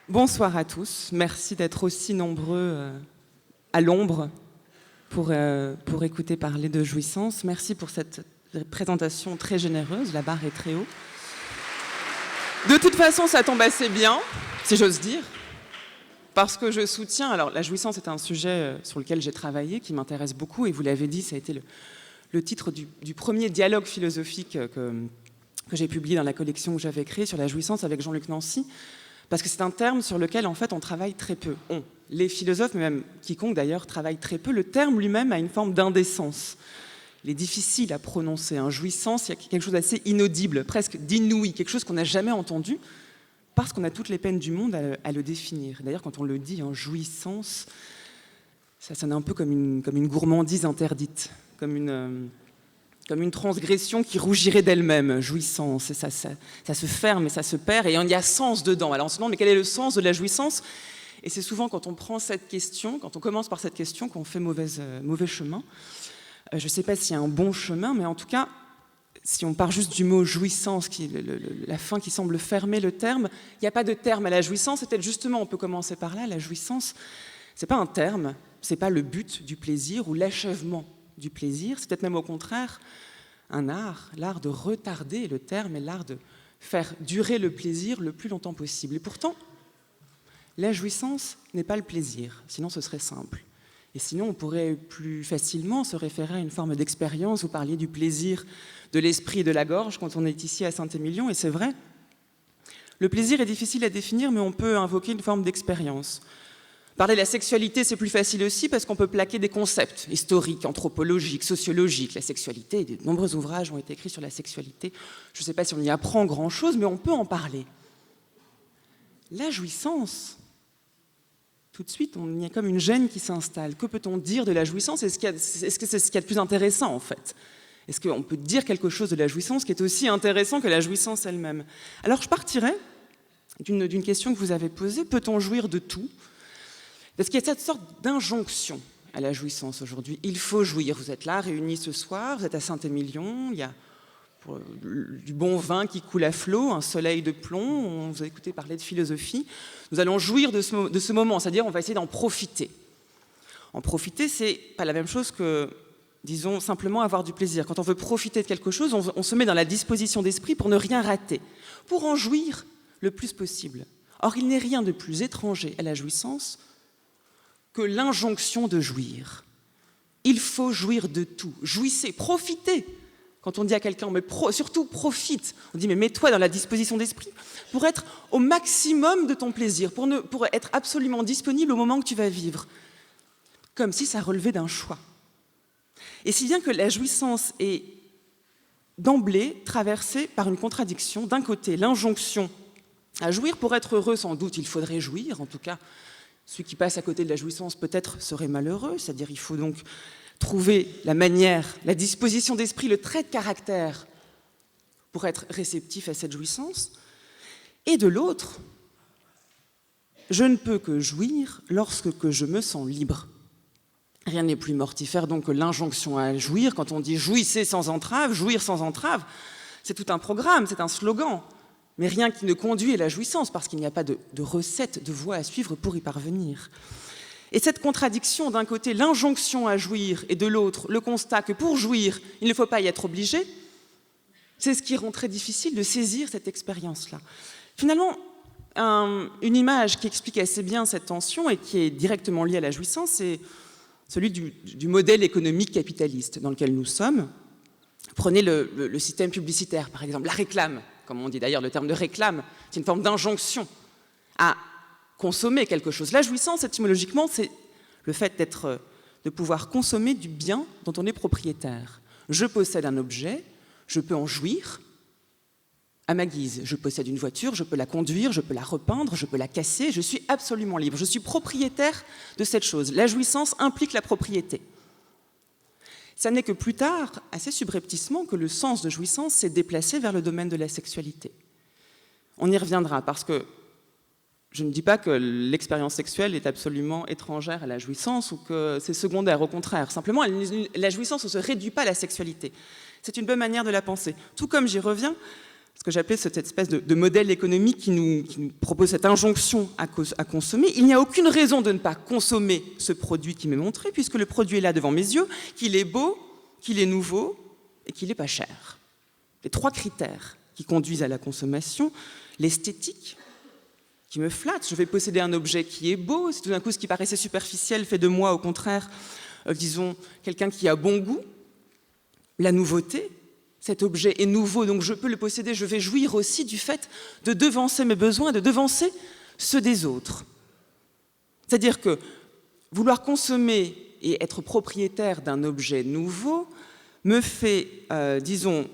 Bonsoir à tous. Merci d'être aussi nombreux à l'ombre pour écouter parler de jouissance. Merci pour cette présentation très généreuse. La barre est très haut. De toute façon, ça tombe assez bien, si j'ose dire, parce que je soutiens... Alors, la jouissance est un sujet sur lequel j'ai travaillé, qui m'intéresse beaucoup, et vous l'avez dit, ça a été le titre du premier dialogue philosophique que j'ai publié dans la collection que j'avais créée sur la jouissance avec Jean-Luc Nancy, parce que c'est un terme sur lequel, en fait, on travaille très peu. Les philosophes, mais même quiconque d'ailleurs, travaille très peu. Le terme lui-même a une forme d'indécence. Il est difficile à prononcer. Jouissance, il y a quelque chose d'assez inaudible, presque d'inouï, quelque chose qu'on n'a jamais entendu, parce qu'on a toutes les peines du monde à le définir. D'ailleurs, quand on le dit, jouissance, ça sonne un peu comme une gourmandise interdite, comme une transgression qui rougirait d'elle-même, jouissance, et ça se ferme et ça se perd, et il y a sens dedans. Alors on se demande, mais quel est le sens de la jouissance? Et c'est souvent quand on prend cette question, quand on commence par cette question, qu'on fait mauvais chemin. Je ne sais pas s'il y a un bon chemin, mais en tout cas, si on part juste du mot jouissance, la fin qui semble fermer le terme, il n'y a pas de terme à la jouissance, et peut-être justement, on peut commencer par là, la jouissance, ce n'est pas un terme, ce n'est pas le but du plaisir ou l'achèvement du plaisir, c'est peut-être même au contraire un art, l'art de retarder le terme et l'art de faire durer le plaisir le plus longtemps possible. Et pourtant, la jouissance n'est pas le plaisir, sinon ce serait simple. Et sinon, on pourrait plus facilement se référer à une forme d'expérience. Vous parliez du plaisir de l'esprit et de la gorge quand on est ici à Saint-Émilion, et c'est vrai. Le plaisir est difficile à définir, mais on peut invoquer une forme d'expérience. Parler de la sexualité, c'est plus facile aussi parce qu'on peut plaquer des concepts historiques, anthropologiques, sociologiques. La sexualité, de nombreux ouvrages ont été écrits sur la sexualité. Je ne sais pas si on y apprend grand-chose, mais on peut en parler. La jouissance, tout de suite, il y a comme une gêne qui s'installe. Que peut-on dire de la jouissance? Est-ce que c'est ce qu'il y a de plus intéressant, en fait? Est-ce qu'on peut dire quelque chose de la jouissance qui est aussi intéressant que la jouissance elle-même? Alors, je partirais d'une question que vous avez posée. Peut-on jouir de tout? Parce qu'il y a cette sorte d'injonction à la jouissance aujourd'hui. Il faut jouir. Vous êtes là, réunis ce soir, vous êtes à Saint-Émilion, il y a du bon vin qui coule à flot, un soleil de plomb, on vous a écouté parler de philosophie. Nous allons jouir de ce moment, c'est-à-dire on va essayer d'en profiter. En profiter, c'est pas la même chose que, disons, simplement avoir du plaisir. Quand on veut profiter de quelque chose, on se met dans la disposition d'esprit pour ne rien rater, pour en jouir le plus possible. Or, il n'est rien de plus étranger à la jouissance que l'injonction de jouir. Il faut jouir de tout. Jouissez, profitez. Quand on dit à quelqu'un, mais surtout profite, on dit, mais mets-toi dans la disposition d'esprit pour être au maximum de ton plaisir, pour être absolument disponible au moment que tu vas vivre. Comme si ça relevait d'un choix. Et si bien que la jouissance est d'emblée traversée par une contradiction. D'un côté, l'injonction à jouir. Pour être heureux, sans doute, il faudrait jouir, en tout cas, celui qui passe à côté de la jouissance peut-être serait malheureux, c'est-à-dire il faut donc trouver la manière, la disposition d'esprit, le trait de caractère pour être réceptif à cette jouissance. Et de l'autre, je ne peux que jouir lorsque je me sens libre. Rien n'est plus mortifère donc que l'injonction à jouir. Quand on dit « jouissez sans entrave »,« jouir sans entrave », c'est tout un programme, c'est un slogan. Mais rien qui ne conduit à la jouissance, parce qu'il n'y a pas de recette, de voie à suivre pour y parvenir. Et cette contradiction, d'un côté, l'injonction à jouir, et de l'autre, le constat que pour jouir, il ne faut pas y être obligé, c'est ce qui rend très difficile de saisir cette expérience-là. Finalement, une image qui explique assez bien cette tension et qui est directement liée à la jouissance, c'est celui du modèle économique capitaliste dans lequel nous sommes. Prenez le système publicitaire, par exemple, la réclame. Comme on dit d'ailleurs, le terme de réclame, c'est une forme d'injonction à consommer quelque chose. La jouissance, étymologiquement, c'est le fait de pouvoir consommer du bien dont on est propriétaire. Je possède un objet, je peux en jouir à ma guise. Je possède une voiture, je peux la conduire, je peux la repeindre, je peux la casser, je suis absolument libre. Je suis propriétaire de cette chose. La jouissance implique la propriété. Ça n'est que plus tard, assez subrepticement, que le sens de jouissance s'est déplacé vers le domaine de la sexualité. On y reviendra, parce que je ne dis pas que l'expérience sexuelle est absolument étrangère à la jouissance ou que c'est secondaire, au contraire. Simplement, la jouissance ne se réduit pas à la sexualité. C'est une bonne manière de la penser. Tout comme j'y reviens, ce que j'appelais cette espèce de modèle économique qui nous propose cette injonction à consommer. Il n'y a aucune raison de ne pas consommer ce produit qui m'est montré, puisque le produit est là devant mes yeux, qu'il est beau, qu'il est nouveau et qu'il n'est pas cher. Les 3 critères qui conduisent à la consommation: l'esthétique, qui me flatte. Je vais posséder un objet qui est beau. Si tout d'un coup, ce qui paraissait superficiel fait de moi, au contraire, disons, quelqu'un qui a bon goût. La nouveauté. Cet objet est nouveau, donc je peux le posséder. Je vais jouir aussi du fait de devancer mes besoins, de devancer ceux des autres. C'est-à-dire que vouloir consommer et être propriétaire d'un objet nouveau me fait, disons,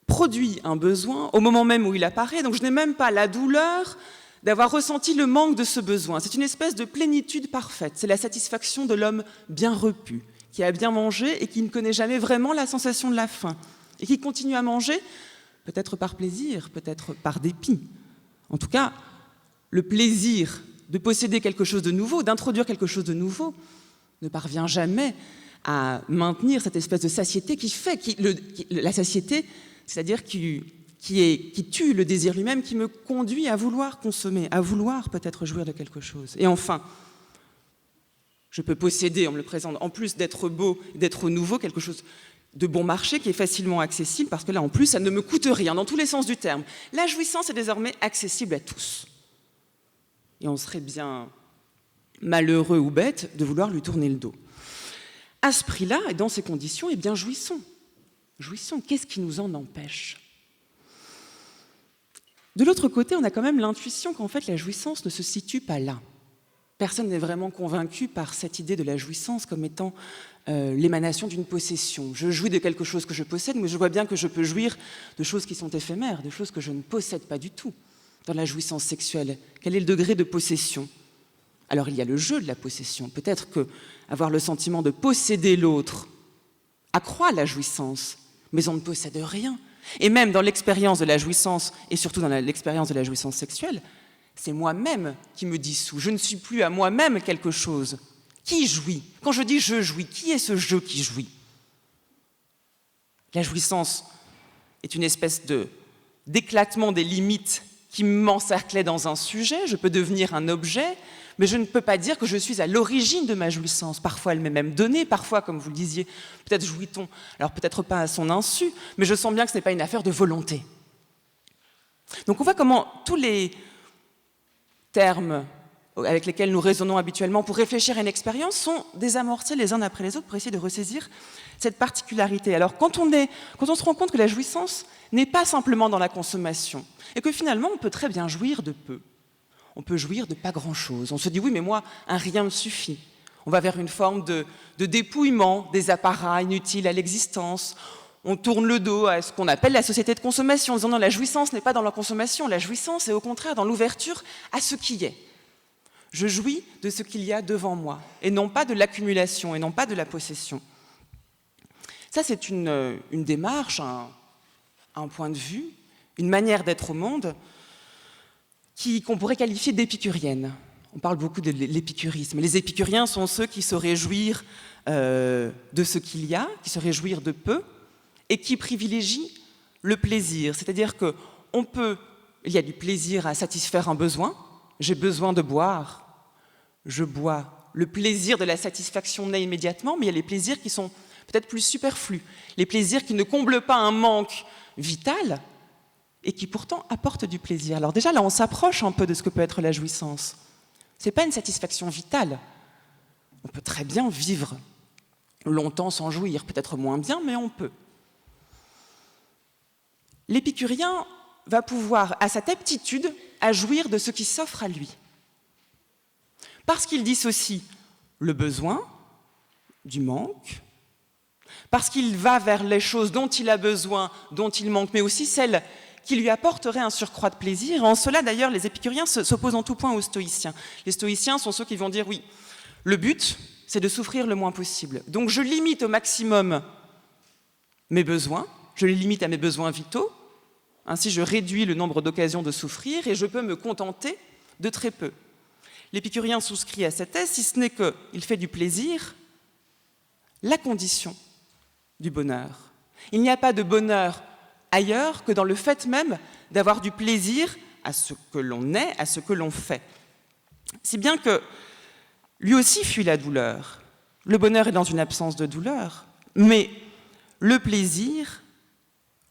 produit un besoin au moment même où il apparaît, donc je n'ai même pas la douleur d'avoir ressenti le manque de ce besoin. C'est une espèce de plénitude parfaite, c'est la satisfaction de l'homme bien repu, qui a bien mangé et qui ne connaît jamais vraiment la sensation de la faim, et qui continue à manger, peut-être par plaisir, peut-être par dépit. En tout cas, le plaisir de posséder quelque chose de nouveau, d'introduire quelque chose de nouveau, ne parvient jamais à maintenir cette espèce de satiété qui fait, la satiété, c'est-à-dire qui tue le désir lui-même, qui me conduit à vouloir consommer, à vouloir peut-être jouir de quelque chose. Et enfin, je peux posséder, on me le présente, en plus d'être beau, d'être nouveau, quelque chose de bon marché qui est facilement accessible, parce que là, en plus, ça ne me coûte rien, dans tous les sens du terme. La jouissance est désormais accessible à tous. Et on serait bien malheureux ou bête de vouloir lui tourner le dos. À ce prix-là, et dans ces conditions, eh bien, jouissons. Jouissons. Qu'est-ce qui nous en empêche ? De l'autre côté, on a quand même l'intuition qu'en fait, la jouissance ne se situe pas là. Personne n'est vraiment convaincu par cette idée de la jouissance comme étant l'émanation d'une possession. Je jouis de quelque chose que je possède, mais je vois bien que je peux jouir de choses qui sont éphémères, de choses que je ne possède pas du tout. Dans la jouissance sexuelle, quel est le degré de possession ? Alors il y a le jeu de la possession. Peut-être qu'avoir le sentiment de posséder l'autre accroît la jouissance, mais on ne possède rien. Et même dans l'expérience de la jouissance, et surtout dans l'expérience de la jouissance sexuelle, c'est moi-même qui me dissout. Je ne suis plus à moi-même quelque chose. Qui jouit ? Quand je dis « je jouis », qui est ce « je » qui jouit ? La jouissance est une espèce d'éclatement des limites qui m'encerclait dans un sujet. Je peux devenir un objet, mais je ne peux pas dire que je suis à l'origine de ma jouissance. Parfois, elle m'est même donnée. Parfois, comme vous le disiez, peut-être jouit-on, alors peut-être pas à son insu, mais je sens bien que ce n'est pas une affaire de volonté. Donc on voit comment tous les termes avec lesquels nous raisonnons habituellement pour réfléchir à une expérience sont désamorcés les uns après les autres pour essayer de ressaisir cette particularité. Alors quand on se rend compte que la jouissance n'est pas simplement dans la consommation et que finalement on peut très bien jouir de peu, on peut jouir de pas grand-chose. On se dit oui mais moi un rien me suffit. On va vers une forme de dépouillement des apparats inutiles à l'existence. On tourne le dos à ce qu'on appelle la société de consommation en disant non, la jouissance n'est pas dans la consommation, la jouissance est au contraire dans l'ouverture à ce qui est. Je jouis de ce qu'il y a devant moi, et non pas de l'accumulation, et non pas de la possession. Ça, c'est une démarche, un point de vue, une manière d'être au monde qu'on pourrait qualifier d'épicurienne. On parle beaucoup de l'épicurisme. Les épicuriens sont ceux qui se réjouissent de ce qu'il y a, qui se réjouissent de peu, et qui privilégient le plaisir. C'est-à-dire il y a du plaisir à satisfaire un besoin. J'ai besoin de boire, je bois. Le plaisir de la satisfaction naît immédiatement, mais il y a les plaisirs qui sont peut-être plus superflus. Les plaisirs qui ne comblent pas un manque vital et qui pourtant apportent du plaisir. Alors déjà, là, on s'approche un peu de ce que peut être la jouissance. Ce n'est pas une satisfaction vitale. On peut très bien vivre longtemps sans jouir, peut-être moins bien, mais on peut. L'épicurien va pouvoir, à cette aptitude, à jouir de ce qui s'offre à lui. Parce qu'il dissocie le besoin du manque, parce qu'il va vers les choses dont il a besoin, dont il manque, mais aussi celles qui lui apporteraient un surcroît de plaisir. En cela, d'ailleurs, les épicuriens s'opposent en tout point aux stoïciens. Les stoïciens sont ceux qui vont dire, oui, le but, c'est de souffrir le moins possible. Donc je limite au maximum mes besoins, je les limite à mes besoins vitaux. Ainsi, je réduis le nombre d'occasions de souffrir et je peux me contenter de très peu. L'épicurien souscrit à cette thèse, si ce n'est qu'il fait du plaisir la condition du bonheur. Il n'y a pas de bonheur ailleurs que dans le fait même d'avoir du plaisir à ce que l'on est, à ce que l'on fait. Si bien que lui aussi fuit la douleur. Le bonheur est dans une absence de douleur, mais le plaisir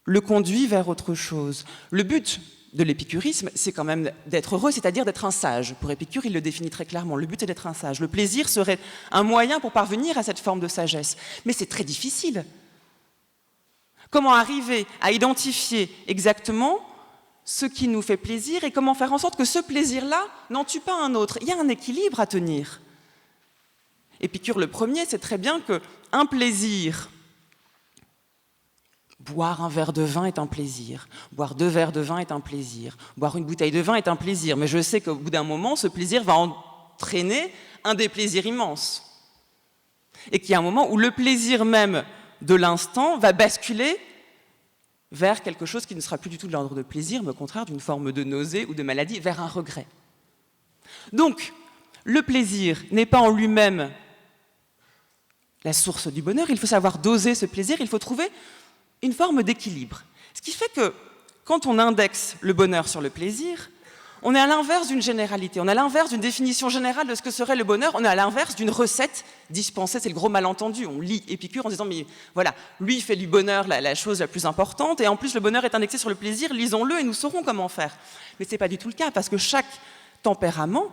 le conduit vers autre chose. Le but de l'épicurisme, c'est quand même d'être heureux, c'est-à-dire d'être un sage. Pour Épicure, il le définit très clairement. Le but est d'être un sage. Le plaisir serait un moyen pour parvenir à cette forme de sagesse. Mais c'est très difficile. Comment arriver à identifier exactement ce qui nous fait plaisir et comment faire en sorte que ce plaisir-là n'en tue pas un autre? Il y a un équilibre à tenir. Épicure, le premier, sait très bien qu'un plaisir, boire un verre de vin est un plaisir, boire 2 verres de vin est un plaisir, boire une bouteille de vin est un plaisir, mais je sais qu'au bout d'un moment, ce plaisir va entraîner un déplaisir immense. Et qu'il y a un moment où le plaisir même de l'instant va basculer vers quelque chose qui ne sera plus du tout de l'ordre de plaisir, mais au contraire d'une forme de nausée ou de maladie, vers un regret. Donc, le plaisir n'est pas en lui-même la source du bonheur, il faut savoir doser ce plaisir, il faut trouver une forme d'équilibre. Ce qui fait que, quand on indexe le bonheur sur le plaisir, on est à l'inverse d'une généralité, on est à l'inverse d'une définition générale de ce que serait le bonheur, on est à l'inverse d'une recette dispensée, c'est le gros malentendu. On lit Épicure en disant, mais voilà, lui il fait du bonheur la chose la plus importante, et en plus le bonheur est indexé sur le plaisir, lisons-le et nous saurons comment faire. Mais ce n'est pas du tout le cas, parce que chaque tempérament,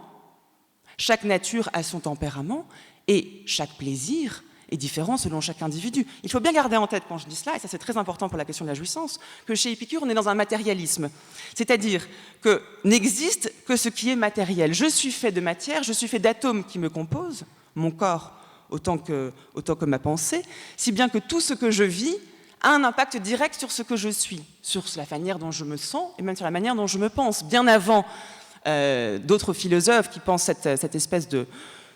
chaque nature a son tempérament, et chaque plaisir est différent selon chaque individu. Il faut bien garder en tête quand je dis cela, et ça c'est très important pour la question de la jouissance, que chez Épicure on est dans un matérialisme. C'est-à-dire que n'existe que ce qui est matériel. Je suis fait de matière, je suis fait d'atomes qui me composent, mon corps autant que ma pensée, si bien que tout ce que je vis a un impact direct sur ce que je suis, sur la manière dont je me sens et même sur la manière dont je me pense. Bien avant d'autres philosophes qui pensent cette espèce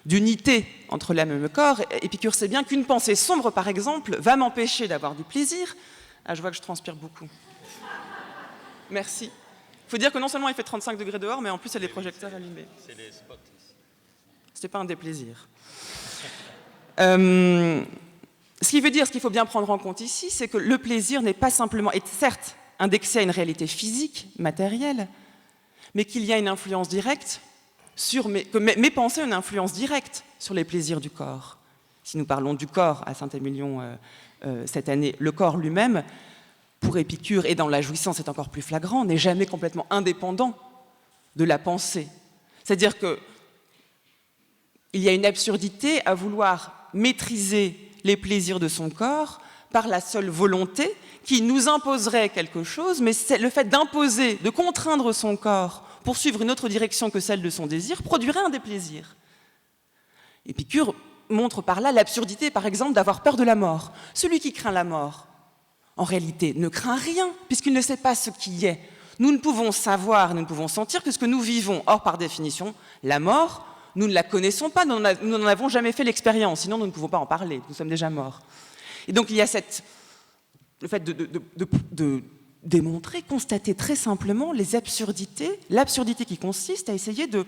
d'unité entre l'âme et le corps, Épicure sait bien qu'une pensée sombre, par exemple, va m'empêcher d'avoir du plaisir. Ah, je vois que je transpire beaucoup. Merci. Il faut dire que non seulement il fait 35 degrés dehors, mais en plus il y a des projecteurs allumés. C'est les spots. C'était pas un déplaisir. Ce qui veut dire, ce qu'il faut bien prendre en compte ici, c'est que le plaisir n'est pas simplement, est certes indexé à une réalité physique, matérielle, mais qu'il y a une influence directe que mes pensées ont une influence directe sur les plaisirs du corps. Si nous parlons du corps à Saint-Émilion cette année, le corps lui-même, pour Épicure, et dans la jouissance c'est encore plus flagrant, n'est jamais complètement indépendant de la pensée. C'est-à-dire qu'il y a une absurdité à vouloir maîtriser les plaisirs de son corps par la seule volonté qui nous imposerait quelque chose, mais c'est le fait d'imposer, de contraindre son corps pour suivre une autre direction que celle de son désir, produirait un déplaisir. Épicure montre par là l'absurdité, par exemple, d'avoir peur de la mort. Celui qui craint la mort, en réalité, ne craint rien, puisqu'il ne sait pas ce qui est. Nous ne pouvons savoir, nous ne pouvons sentir que ce que nous vivons. Or, par définition, la mort, nous ne la connaissons pas, nous n'en avons jamais fait l'expérience, sinon nous ne pouvons pas en parler, nous sommes déjà morts. Et donc il y a le fait de démontrer, constater très simplement les absurdités, l'absurdité qui consiste à essayer de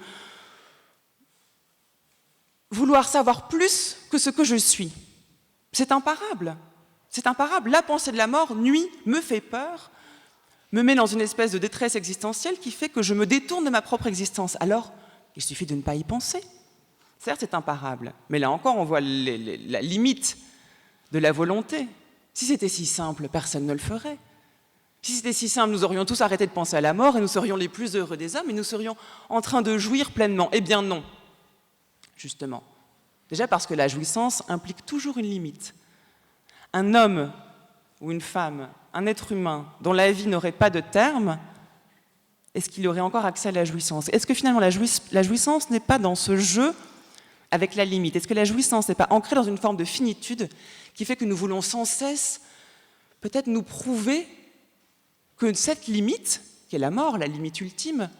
vouloir savoir plus que ce que je suis. C'est imparable. C'est imparable. La pensée de la mort nuit, me fait peur, me met dans une espèce de détresse existentielle qui fait que je me détourne de ma propre existence. Alors, il suffit de ne pas y penser. Certes, c'est imparable, mais là encore, on voit la limite de la volonté. Si c'était si simple, personne ne le ferait. Si c'était si simple, nous aurions tous arrêté de penser à la mort et nous serions les plus heureux des hommes et nous serions en train de jouir pleinement. Eh bien non, justement. Déjà parce que la jouissance implique toujours une limite. Un homme ou une femme, un être humain dont la vie n'aurait pas de terme, est-ce qu'il aurait encore accès à la jouissance? Est-ce que finalement la jouissance n'est pas dans ce jeu avec la limite? Est-ce que la jouissance n'est pas ancrée dans une forme de finitude qui fait que nous voulons sans cesse peut-être nous prouver que cette limite, qui est la mort, la limite ultime,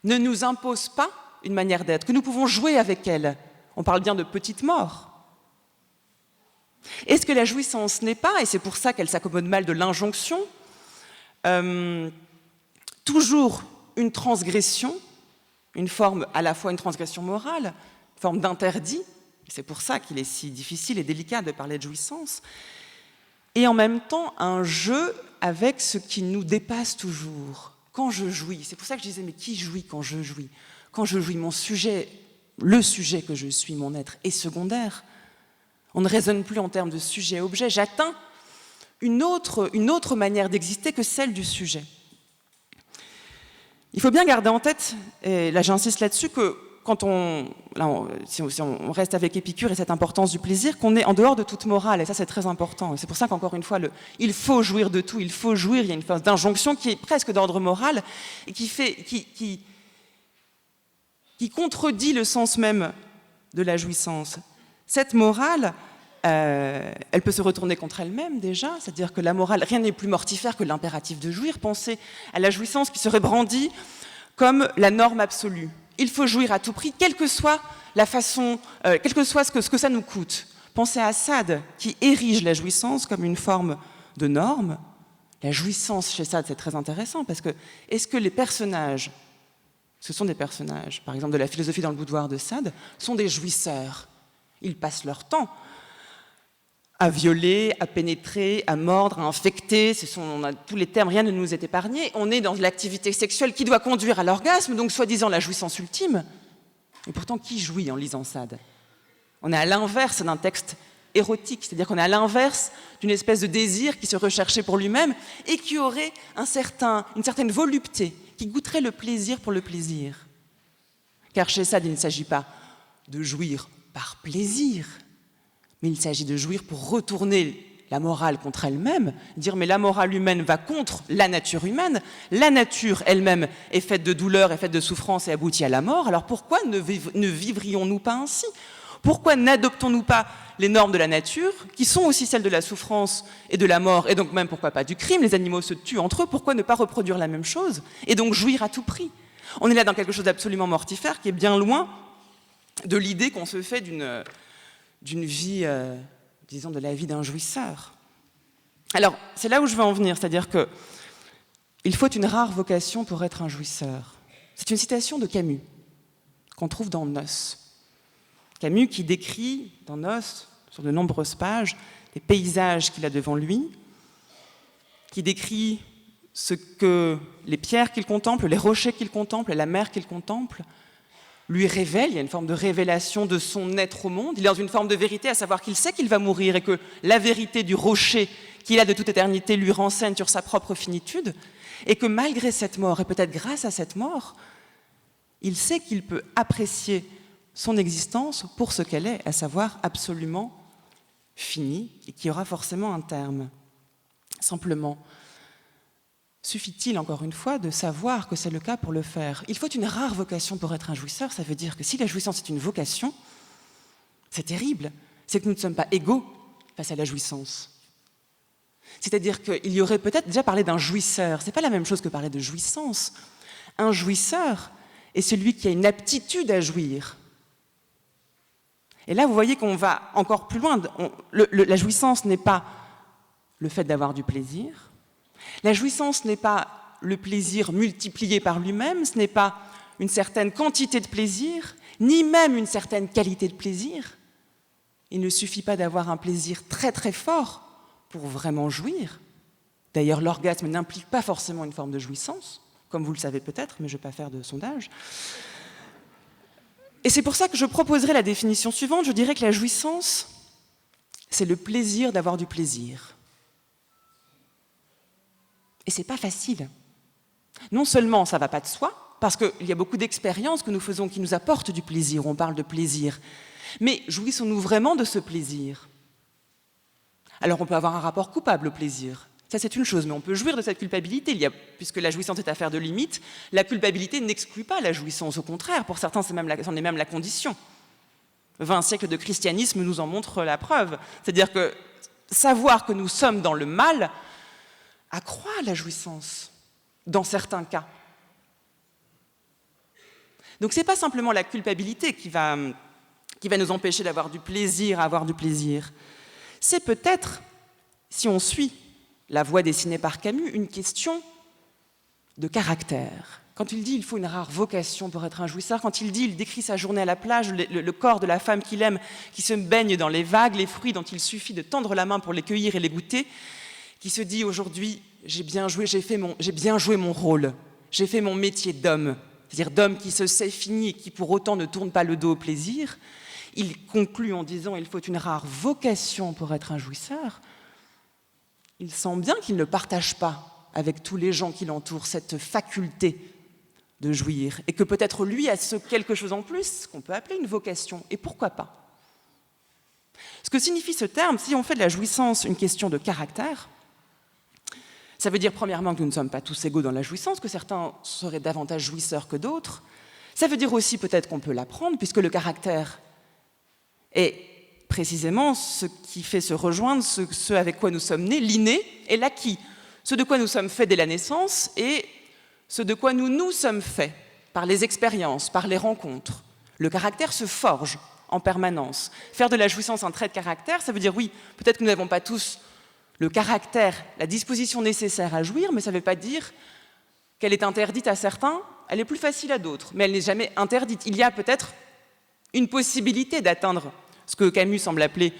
ne nous impose pas une manière d'être, que nous pouvons jouer avec elle? On parle bien de petite mort. Est-ce que la jouissance n'est pas, et c'est pour ça qu'elle s'accommode mal de l'injonction, toujours une transgression, une forme à la fois une transgression morale, une forme d'interdit, c'est pour ça qu'il est si difficile et délicat de parler de jouissance, et en même temps un jeu avec ce qui nous dépasse toujours. Quand je jouis, c'est pour ça que je disais, mais qui jouit quand je jouis? Quand je jouis, mon sujet, le sujet que je suis, mon être, est secondaire. On ne raisonne plus en termes de sujet-objet. J'atteins une autre manière d'exister que celle du sujet. Il faut bien garder en tête, et là j'insiste là-dessus, que quand si on reste avec Épicure et cette importance du plaisir, qu'on est en dehors de toute morale, et ça c'est très important. C'est pour ça qu'encore une fois, il faut jouir de tout, il faut jouir, il y a une phase d'injonction qui est presque d'ordre moral, et qui contredit le sens même de la jouissance. Cette morale, elle peut se retourner contre elle-même déjà, c'est-à-dire que la morale, rien n'est plus mortifère que l'impératif de jouir. Pensez à la jouissance qui serait brandie comme la norme absolue. Il faut jouir à tout prix, quelle que soit la façon, quel que soit ce que ça nous coûte. Pensez à Sade, qui érige la jouissance comme une forme de norme. La jouissance chez Sade, c'est très intéressant, parce que est-ce que les personnages, ce sont des personnages, par exemple de la philosophie dans le boudoir de Sade, sont des jouisseurs? Ils passent leur temps à violer, à pénétrer, à mordre, à infecter, on a tous les termes, rien ne nous est épargné. On est dans l'activité sexuelle qui doit conduire à l'orgasme, donc soi-disant la jouissance ultime. Et pourtant, qui jouit en lisant Sade? On est à l'inverse d'un texte érotique, c'est-à-dire qu'on est à l'inverse d'une espèce de désir qui se recherchait pour lui-même et qui aurait une certaine volupté, qui goûterait le plaisir pour le plaisir. Car chez Sade, il ne s'agit pas de jouir par plaisir, mais il s'agit de jouir pour retourner la morale contre elle-même, dire mais la morale humaine va contre la nature humaine, la nature elle-même est faite de douleur, est faite de souffrance et aboutit à la mort, alors pourquoi ne vivrions-nous pas ainsi? Pourquoi n'adoptons-nous pas les normes de la nature, qui sont aussi celles de la souffrance et de la mort, et donc même pourquoi pas du crime, les animaux se tuent entre eux, pourquoi ne pas reproduire la même chose, et donc jouir à tout prix? On est là dans quelque chose d'absolument mortifère, qui est bien loin de l'idée qu'on se fait d'une vie, disons, de la vie d'un jouisseur. Alors, c'est là où je veux en venir, c'est-à-dire qu'il faut une rare vocation pour être un jouisseur. C'est une citation de Camus, qu'on trouve dans Noce. Camus qui décrit dans Noce, sur de nombreuses pages, les paysages qu'il a devant lui, qui décrit ce que les pierres qu'il contemple, les rochers qu'il contemple, la mer qu'il contemple, lui révèle, il y a une forme de révélation de son être au monde, il est dans une forme de vérité, à savoir qu'il sait qu'il va mourir et que la vérité du rocher qu'il a de toute éternité lui renseigne sur sa propre finitude, et que malgré cette mort, et peut-être grâce à cette mort, il sait qu'il peut apprécier son existence pour ce qu'elle est, à savoir absolument finie, et qui aura forcément un terme. Simplement, suffit-il, encore une fois, de savoir que c'est le cas pour le faire? Il faut une rare vocation pour être un jouisseur, ça veut dire que si la jouissance est une vocation, c'est terrible, c'est que nous ne sommes pas égaux face à la jouissance. C'est-à-dire qu'il y aurait peut-être déjà parlé d'un jouisseur, c'est pas la même chose que parler de jouissance. Un jouisseur est celui qui a une aptitude à jouir. Et là, vous voyez qu'on va encore plus loin. La jouissance n'est pas le fait d'avoir du plaisir. La jouissance n'est pas le plaisir multiplié par lui-même, ce n'est pas une certaine quantité de plaisir, ni même une certaine qualité de plaisir. Il ne suffit pas d'avoir un plaisir très très fort pour vraiment jouir. D'ailleurs, l'orgasme n'implique pas forcément une forme de jouissance, comme vous le savez peut-être, mais je ne vais pas faire de sondage. Et c'est pour ça que je proposerai la définition suivante. Je dirais que la jouissance, c'est le plaisir d'avoir du plaisir. Et ce n'est pas facile. Non seulement ça ne va pas de soi, parce qu'il y a beaucoup d'expériences que nous faisons qui nous apportent du plaisir, on parle de plaisir, mais jouissons-nous vraiment de ce plaisir? Alors on peut avoir un rapport coupable au plaisir, ça c'est une chose, mais on peut jouir de cette culpabilité. Puisque la jouissance est affaire de limite, la culpabilité n'exclut pas la jouissance, au contraire, pour certains c'en est même la condition. 20 siècles de christianisme nous en montrent la preuve, c'est-à-dire que savoir que nous sommes dans le mal accroît la jouissance, dans certains cas. Donc ce n'est pas simplement la culpabilité qui va nous empêcher d'avoir du plaisir à avoir du plaisir. C'est peut-être, si on suit la voie dessinée par Camus, une question de caractère. Quand il dit il faut une rare vocation pour être un jouisseur, quand il décrit sa journée à la plage, le corps de la femme qu'il aime, qui se baigne dans les vagues, les fruits dont il suffit de tendre la main pour les cueillir et les goûter, qui se dit aujourd'hui « j'ai bien joué mon rôle, j'ai fait mon métier d'homme », c'est-à-dire d'homme qui se sait fini et qui pour autant ne tourne pas le dos au plaisir, il conclut en disant « il faut une rare vocation pour être un jouisseur », il sent bien qu'il ne partage pas avec tous les gens qui l'entourent cette faculté de jouir, et que peut-être lui a quelque chose en plus qu'on peut appeler une vocation, et pourquoi pas. Ce que signifie ce terme, si on fait de la jouissance une question de caractère, ça veut dire premièrement que nous ne sommes pas tous égaux dans la jouissance, que certains seraient davantage jouisseurs que d'autres. Ça veut dire aussi peut-être qu'on peut l'apprendre, puisque le caractère est précisément ce qui fait se rejoindre ce avec quoi nous sommes nés, l'inné et l'acquis, ce de quoi nous sommes faits dès la naissance et ce de quoi nous sommes faits par les expériences, par les rencontres. Le caractère se forge en permanence. Faire de la jouissance un trait de caractère, ça veut dire oui, peut-être que nous n'avons pas tous le caractère, la disposition nécessaire à jouir, mais ça ne veut pas dire qu'elle est interdite à certains, elle est plus facile à d'autres, mais elle n'est jamais interdite. Il y a peut-être une possibilité d'atteindre ce que Camus semble appeler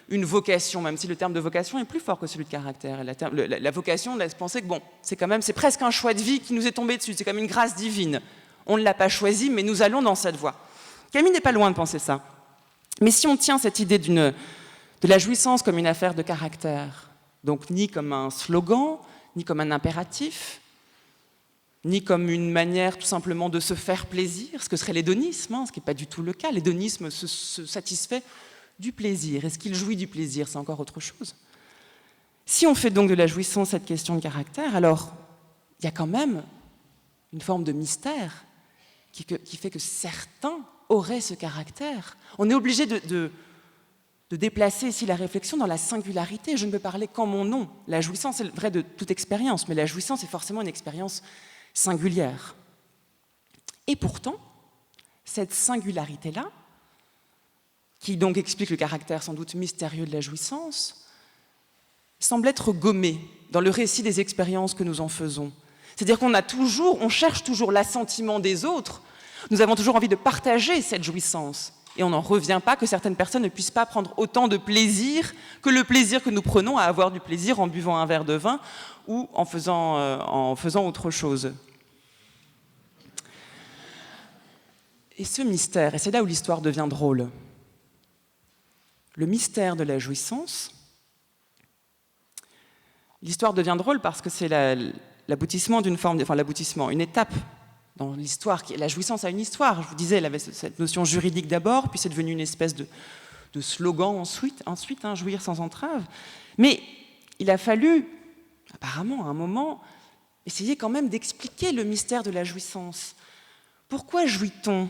une vocation, même si le terme de vocation est plus fort que celui de caractère. La vocation laisse penser que bon, c'est presque un choix de vie qui nous est tombé dessus, c'est comme une grâce divine. On ne l'a pas choisi, mais nous allons dans cette voie. Camus n'est pas loin de penser ça. Mais si on tient cette idée de la jouissance comme une affaire de caractère, donc ni comme un slogan, ni comme un impératif, ni comme une manière tout simplement de se faire plaisir, ce que serait l'hédonisme, ce qui n'est pas du tout le cas. L'hédonisme se satisfait du plaisir. Est-ce qu'il jouit du plaisir? C'est encore autre chose. Si on fait donc de la jouissance cette question de caractère, alors il y a quand même une forme de mystère qui fait que certains auraient ce caractère. On est obligé de déplacer ici la réflexion dans la singularité. Je ne peux parler qu'en mon nom. La jouissance est vrai de toute expérience, mais la jouissance est forcément une expérience singulière. Et pourtant, cette singularité-là, qui donc explique le caractère sans doute mystérieux de la jouissance, semble être gommée dans le récit des expériences que nous en faisons. C'est-à-dire on cherche toujours l'assentiment des autres, nous avons toujours envie de partager cette jouissance, et on n'en revient pas que certaines personnes ne puissent pas prendre autant de plaisir que le plaisir que nous prenons à avoir du plaisir en buvant un verre de vin ou en faisant autre chose. Et ce mystère, et c'est là où l'histoire devient drôle, le mystère de la jouissance, l'histoire devient drôle parce que c'est l'aboutissement d'une forme, enfin l'aboutissement, une étape dans l'histoire. La jouissance a une histoire, je vous disais, elle avait cette notion juridique d'abord, puis c'est devenu une espèce de slogan ensuite jouir sans entrave. Mais il a fallu, apparemment, à un moment, essayer quand même d'expliquer le mystère de la jouissance. Pourquoi jouit-on ?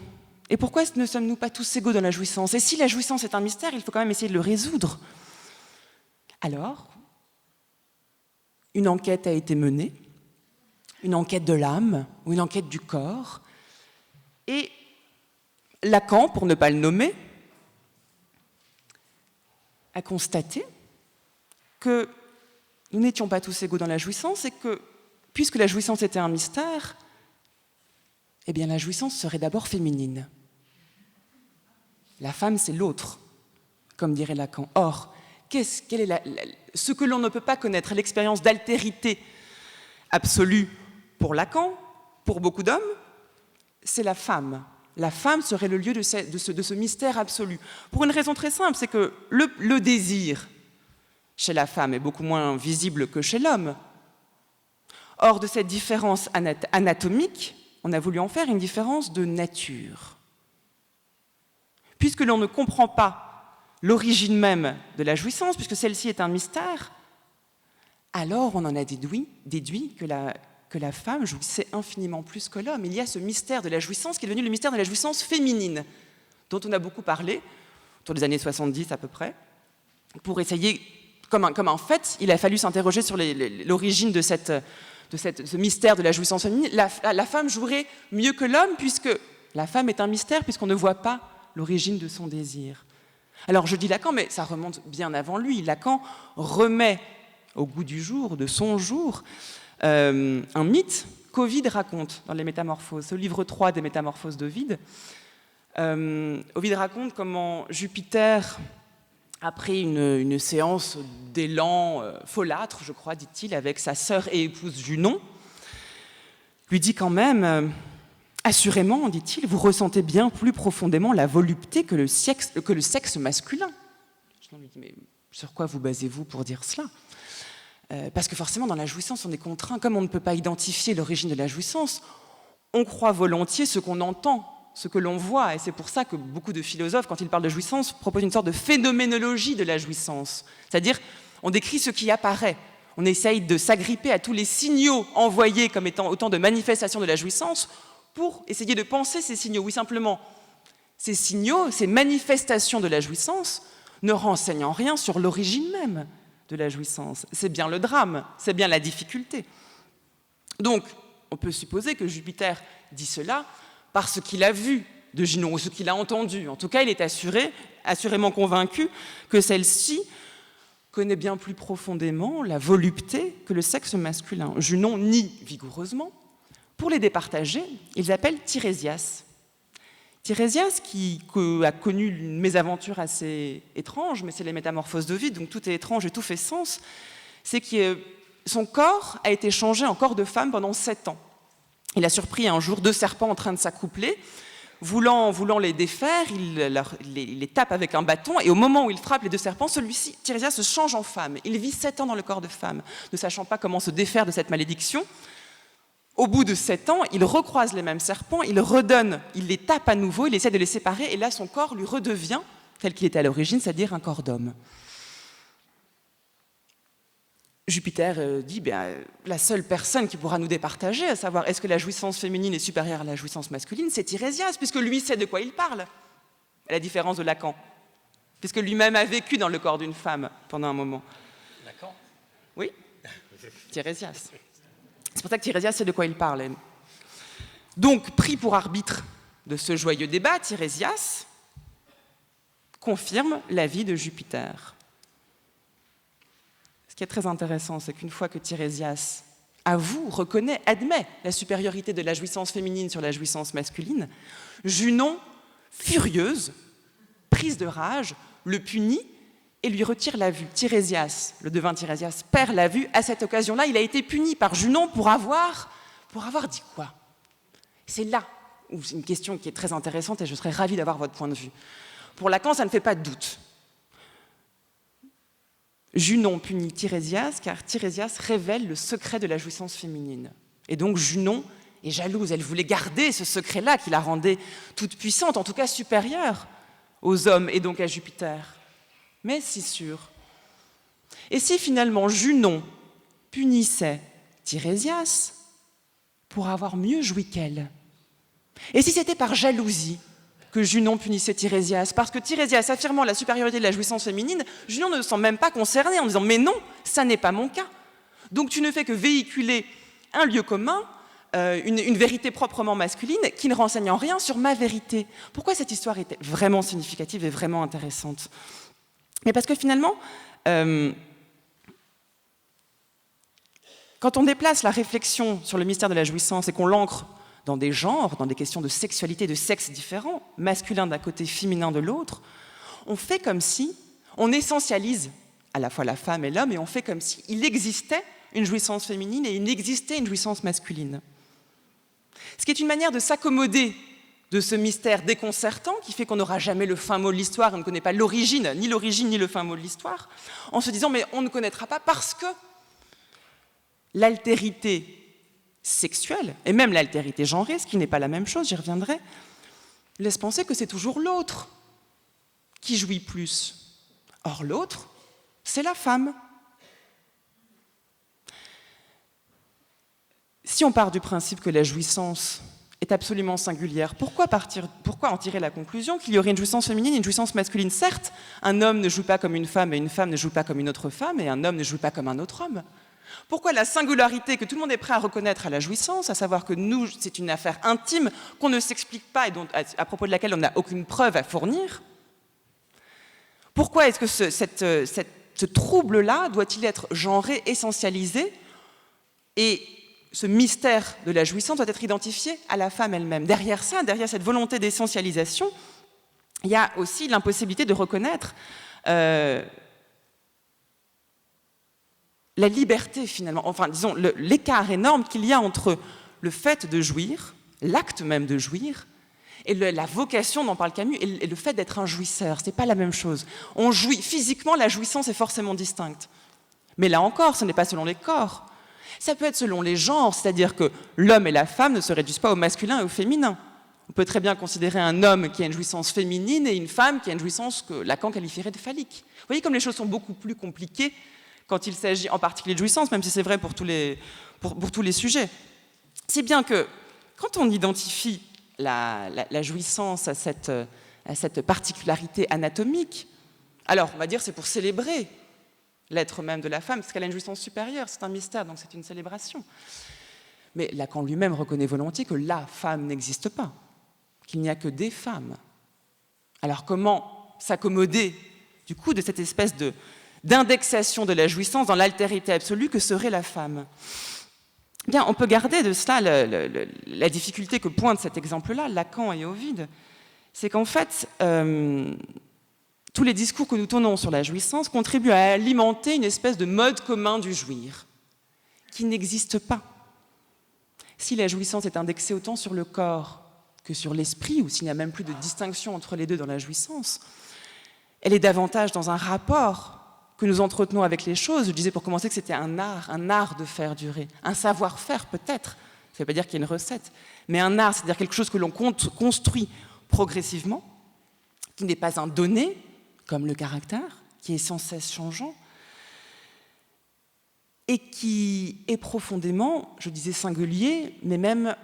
Et pourquoi ne sommes-nous pas tous égaux dans la jouissance? Et si la jouissance est un mystère, il faut quand même essayer de le résoudre. Alors, une enquête a été menée, une enquête de l'âme ou une enquête du corps, et Lacan, pour ne pas le nommer, a constaté que nous n'étions pas tous égaux dans la jouissance et que, puisque la jouissance était un mystère, eh bien la jouissance serait d'abord féminine. La femme, c'est l'autre, comme dirait Lacan. Or, ce que l'on ne peut pas connaître, l'expérience d'altérité absolue pour Lacan, pour beaucoup d'hommes, c'est la femme. La femme serait le lieu de ce mystère absolu. Pour une raison très simple, c'est que le désir chez la femme est beaucoup moins visible que chez l'homme. Or, de cette différence anatomique, on a voulu en faire une différence de nature. Puisque l'on ne comprend pas l'origine même de la jouissance, puisque celle-ci est un mystère, alors on en a déduit que la femme jouissait infiniment plus que l'homme. Il y a ce mystère de la jouissance qui est devenu le mystère de la jouissance féminine, dont on a beaucoup parlé, autour des années 70 à peu près, pour essayer, comme en fait, il a fallu s'interroger sur l'origine de ce mystère de la jouissance féminine. La femme jouerait mieux que l'homme, puisque la femme est un mystère, puisqu'on ne voit pas l'origine de son désir. Alors je dis Lacan, mais ça remonte bien avant lui. Lacan remet au goût du jour, de son jour, un mythe qu'Ovide raconte dans les Métamorphoses, au livre 3 des Métamorphoses d'Ovide. Ovide raconte comment Jupiter après une séance d'élan folâtre, je crois, dit-il, avec sa sœur et épouse Junon, lui dit quand même, assurément, dit-il, vous ressentez bien plus profondément la volupté que le sexe masculin. Junon lui dit, mais sur quoi vous basez-vous pour dire cela ? Parce que forcément, dans la jouissance, on est contraint. Comme on ne peut pas identifier l'origine de la jouissance, on croit volontiers ce qu'on entend, ce que l'on voit. Et c'est pour ça que beaucoup de philosophes, quand ils parlent de jouissance, proposent une sorte de phénoménologie de la jouissance. C'est-à-dire, on décrit ce qui apparaît. On essaye de s'agripper à tous les signaux envoyés comme étant autant de manifestations de la jouissance pour essayer de penser ces signaux. Oui, simplement, ces signaux, ces manifestations de la jouissance ne renseignent en rien sur l'origine même de la jouissance. C'est bien le drame, c'est bien la difficulté. Donc, on peut supposer que Jupiter dit cela parce qu'il a vu de Junon, ou ce qu'il a entendu. En tout cas, il est assurément convaincu que celle-ci connaît bien plus profondément la volupté que le sexe masculin. Junon nie vigoureusement. Pour les départager, ils appellent Tirésias. Tirésias, qui a connu une mésaventure assez étrange, mais c'est les métamorphoses d'Ovide, donc tout est étrange et tout fait sens, c'est que son corps a été changé en corps de femme pendant 7 ans. Il a surpris un jour 2 serpents en train de s'accoupler. Voulant les défaire, il les tape avec un bâton, et au moment où il frappe les 2 serpents, celui-ci, Tirésias, se change en femme. Il vit 7 ans dans le corps de femme, ne sachant pas comment se défaire de cette malédiction. Au bout de 7 ans, il recroise les mêmes serpents, il les tape à nouveau, il essaie de les séparer, et là, son corps lui redevient tel qu'il était à l'origine, c'est-à-dire un corps d'homme. Jupiter dit, la seule personne qui pourra nous départager, à savoir est-ce que la jouissance féminine est supérieure à la jouissance masculine, c'est Tirésias, puisque lui sait de quoi il parle, à la différence de Lacan, puisque lui-même a vécu dans le corps d'une femme pendant un moment. Lacan ? Oui, Tirésias. C'est pour ça que Tirésias sait de quoi il parle. Donc, pris pour arbitre de ce joyeux débat, Tirésias confirme l'avis de Jupiter. Ce qui est très intéressant, c'est qu'une fois que Tirésias avoue, reconnaît, admet la supériorité de la jouissance féminine sur la jouissance masculine, Junon, furieuse, prise de rage, le punit et lui retire la vue. Tirésias, le devin Tirésias, perd la vue. À cette occasion-là, il a été puni par Junon pour avoir dit quoi ? C'est là où c'est une question qui est très intéressante et je serais ravie d'avoir votre point de vue. Pour Lacan, ça ne fait pas de doute. Junon punit Tirésias car Tirésias révèle le secret de la jouissance féminine. Et donc Junon est jalouse, elle voulait garder ce secret-là qui la rendait toute puissante, en tout cas supérieure aux hommes et donc à Jupiter. Mais si sûr. Et si finalement Junon punissait Tirésias pour avoir mieux joui qu'elle ? Et si c'était par jalousie que Junon punissait Tirésias, parce que Tirésias, affirmant la supériorité de la jouissance féminine, Junon ne se sent même pas concerné en disant « mais non, ça n'est pas mon cas ». Donc tu ne fais que véhiculer un lieu commun, une vérité proprement masculine, qui ne renseigne en rien sur ma vérité. Pourquoi cette histoire était vraiment significative et vraiment intéressante ? Mais parce que finalement, quand on déplace la réflexion sur le mystère de la jouissance et qu'on l'ancre dans des genres, dans des questions de sexualité, de sexe différents, masculin d'un côté, féminin de l'autre, on fait comme si, on essentialise à la fois la femme et l'homme, et on fait comme s'il existait une jouissance féminine et il existait une jouissance masculine. Ce qui est une manière de s'accommoder de ce mystère déconcertant qui fait qu'on n'aura jamais le fin mot de l'histoire, on ne connaît pas l'origine ni le fin mot de l'histoire, en se disant mais on ne connaîtra pas parce que l'altérité sexuelle, et même l'altérité genrée, ce qui n'est pas la même chose, j'y reviendrai, laisse penser que c'est toujours l'autre qui jouit plus. Or l'autre, c'est la femme. Si on part du principe que la jouissance est absolument singulière, pourquoi en tirer la conclusion qu'il y aurait une jouissance féminine et une jouissance masculine ? Certes, un homme ne joue pas comme une femme et une femme ne joue pas comme une autre femme et un homme ne joue pas comme un autre homme. Pourquoi la singularité que tout le monde est prêt à reconnaître à la jouissance, à savoir que nous, c'est une affaire intime qu'on ne s'explique pas et dont, à propos de laquelle on n'a aucune preuve à fournir ? Pourquoi est-ce que ce trouble-là doit-il être genré, essentialisé et ce mystère de la jouissance doit être identifié à la femme elle-même. Derrière ça, derrière cette volonté d'essentialisation, il y a aussi l'impossibilité de reconnaître la liberté finalement, enfin disons l'écart énorme qu'il y a entre le fait de jouir, l'acte même de jouir, et la vocation dont parle Camus, et le fait d'être un jouisseur. C'est pas la même chose. On jouit, physiquement, la jouissance est forcément distincte. Mais là encore, ce n'est pas selon les corps. Ça peut être selon les genres, c'est-à-dire que l'homme et la femme ne se réduisent pas au masculin et au féminin. On peut très bien considérer un homme qui a une jouissance féminine et une femme qui a une jouissance que Lacan qualifierait de phallique. Vous voyez comme les choses sont beaucoup plus compliquées quand il s'agit en particulier de jouissance, même si c'est vrai pour tous les sujets. Si bien que quand on identifie la jouissance à cette particularité anatomique, alors on va dire c'est pour célébrer l'être même de la femme, parce qu'elle a une jouissance supérieure, c'est un mystère, donc c'est une célébration. Mais Lacan lui-même reconnaît volontiers que la femme n'existe pas, qu'il n'y a que des femmes. Alors comment s'accommoder du coup de cette espèce d'indexation de la jouissance dans l'altérité absolue que serait la femme? Bien, on peut garder de cela la difficulté que pointe cet exemple-là, Lacan et Ovide, c'est qu'en fait, tous les discours que nous tenons sur la jouissance contribuent à alimenter une espèce de mode commun du jouir, qui n'existe pas. Si la jouissance est indexée autant sur le corps que sur l'esprit, ou s'il n'y a même plus de distinction entre les deux dans la jouissance, elle est davantage dans un rapport que nous entretenons avec les choses. Je disais pour commencer que c'était un art de faire durer, un savoir-faire peut-être, ça ne veut pas dire qu'il y a une recette, mais un art, c'est-à-dire quelque chose que l'on construit progressivement, qui n'est pas un donné, comme le caractère, qui est sans cesse changeant, et qui est profondément, je disais singulier, mais même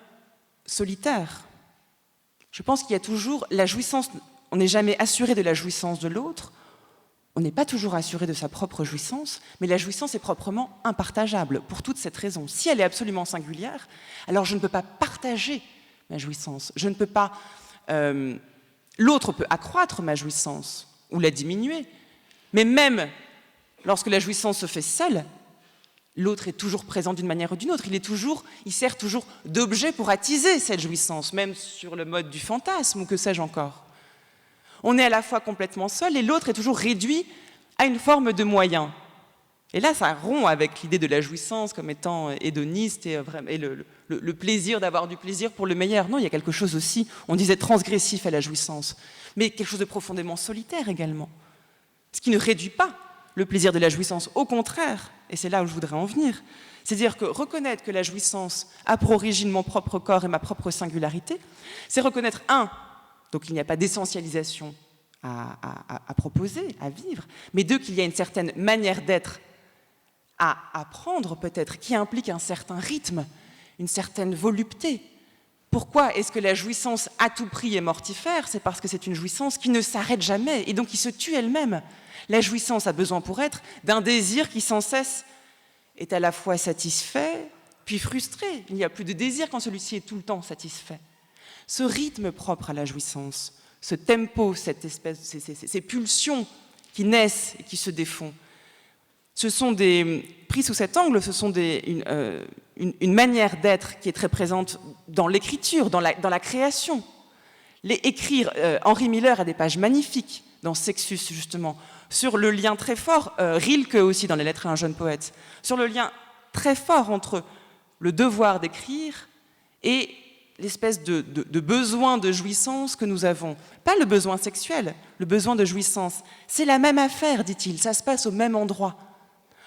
solitaire. Je pense qu'il y a toujours la jouissance, on n'est jamais assuré de la jouissance de l'autre, on n'est pas toujours assuré de sa propre jouissance, mais la jouissance est proprement impartageable, pour toute cette raison. Si elle est absolument singulière, alors je ne peux pas partager ma jouissance, je ne peux pas... l'autre peut accroître ma jouissance, ou la diminuer, mais même lorsque la jouissance se fait seule, l'autre est toujours présent d'une manière ou d'une autre, il sert toujours d'objet pour attiser cette jouissance, même sur le mode du fantasme, ou que sais-je encore. On est à la fois complètement seul, et l'autre est toujours réduit à une forme de moyen. Et là, ça rompt avec l'idée de la jouissance comme étant hédoniste et le plaisir d'avoir du plaisir pour le meilleur. Non, il y a quelque chose aussi, on disait transgressif à la jouissance, mais quelque chose de profondément solitaire également. Ce qui ne réduit pas le plaisir de la jouissance, au contraire, et c'est là où je voudrais en venir, c'est-à-dire que reconnaître que la jouissance a pour origine mon propre corps et ma propre singularité, c'est reconnaître, donc il n'y a pas d'essentialisation à proposer, à vivre, mais deux, qu'il y a une certaine manière d'être à apprendre peut-être, qui implique un certain rythme, une certaine volupté. Pourquoi est-ce que la jouissance à tout prix est mortifère? C'est parce que c'est une jouissance qui ne s'arrête jamais et donc qui se tue elle-même. La jouissance a besoin pour être d'un désir qui sans cesse est à la fois satisfait puis frustré. Il n'y a plus de désir quand celui-ci est tout le temps satisfait. Ce rythme propre à la jouissance, ce tempo, cette espèce, ces pulsions qui naissent et qui se défont, pris sous cet angle, ce sont une manière d'être qui est très présente dans l'écriture, dans la création. Écrire, Henry Miller a des pages magnifiques dans Sexus, justement, sur le lien très fort, Rilke aussi dans Les Lettres à un jeune poète, sur le lien très fort entre le devoir d'écrire et l'espèce de besoin de jouissance que nous avons. Pas le besoin sexuel, le besoin de jouissance. C'est la même affaire, dit-il, ça se passe au même endroit.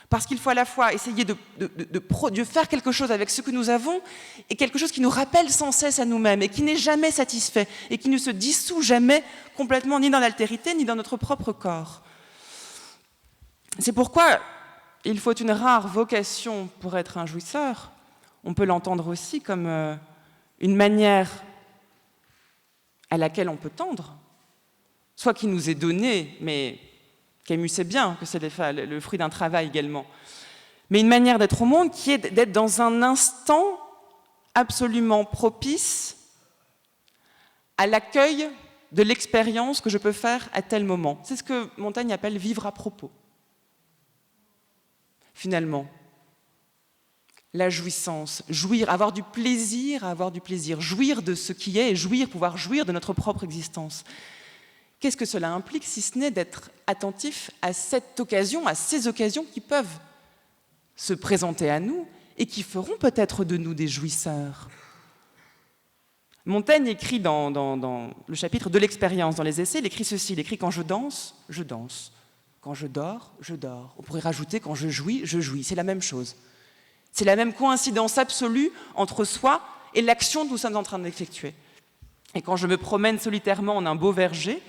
Parce qu'il faut à la fois essayer de faire quelque chose avec ce que nous avons et quelque chose qui nous rappelle sans cesse à nous-mêmes et qui n'est jamais satisfait et qui ne se dissout jamais complètement ni dans l'altérité ni dans notre propre corps. C'est pourquoi il faut une rare vocation pour être un jouisseur. On peut l'entendre aussi comme une manière à laquelle on peut tendre, soit qui nous est donnée, mais Camus sait bien que c'est le fruit d'un travail également, mais une manière d'être au monde qui est d'être dans un instant absolument propice à l'accueil de l'expérience que je peux faire à tel moment. C'est ce que Montaigne appelle vivre à propos. Finalement, la jouissance, jouir, avoir du plaisir, jouir de ce qui est et pouvoir jouir de notre propre existence. Qu'est-ce que cela implique si ce n'est d'être attentif à cette occasion, à ces occasions qui peuvent se présenter à nous et qui feront peut-être de nous des jouisseurs. Montaigne écrit dans le chapitre de l'expérience, dans les essais, il écrit ceci, il écrit « Quand je danse, je danse. Quand je dors, je dors. » On pourrait rajouter « Quand je jouis, c'est la même chose. C'est la même coïncidence absolue entre soi et l'action que nous sommes en train d'effectuer. Et quand je me promène solitairement en un beau verger,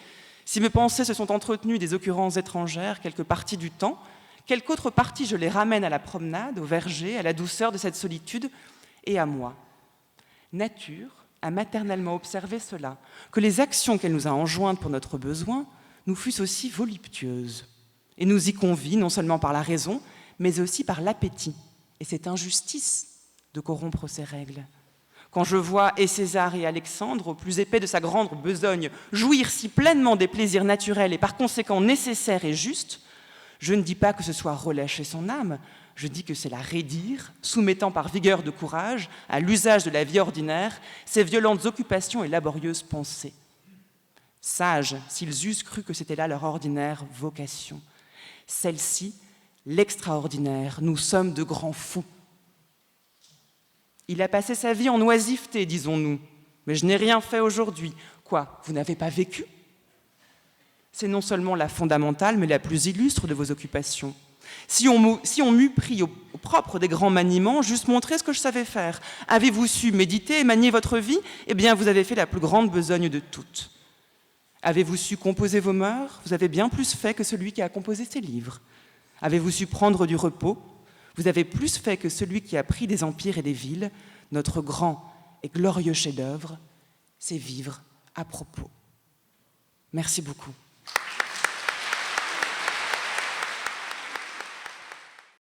si mes pensées se sont entretenues des occurrences étrangères quelque partie du temps, quelque autre partie je les ramène à la promenade, au verger, à la douceur de cette solitude et à moi. Nature a maternellement observé cela, que les actions qu'elle nous a enjointes pour notre besoin nous fussent aussi voluptueuses, et nous y convie non seulement par la raison, mais aussi par l'appétit. Et c'est injustice de corrompre ces règles. Quand je vois et César et Alexandre, au plus épais de sa grande besogne, jouir si pleinement des plaisirs naturels et par conséquent nécessaires et justes, je ne dis pas que ce soit relâcher son âme, je dis que c'est la raidir, soumettant par vigueur de courage à l'usage de la vie ordinaire ces violentes occupations et laborieuses pensées. Sages, s'ils eussent cru que c'était là leur ordinaire vocation. Celle-ci, l'extraordinaire, nous sommes de grands fous. Il a passé sa vie en oisiveté, disons-nous, mais je n'ai rien fait aujourd'hui. Quoi, vous n'avez pas vécu ? C'est non seulement la fondamentale, mais la plus illustre de vos occupations. Si on m'eût pris au propre des grands maniements, juste montrer ce que je savais faire. Avez-vous su méditer et manier votre vie ? Eh bien, vous avez fait la plus grande besogne de toutes. Avez-vous su composer vos mœurs ? Vous avez bien plus fait que celui qui a composé ces livres. Avez-vous su prendre du repos ? Vous avez plus fait que celui qui a pris des empires et des villes. Notre grand et glorieux chef-d'œuvre, c'est vivre à propos. Merci beaucoup.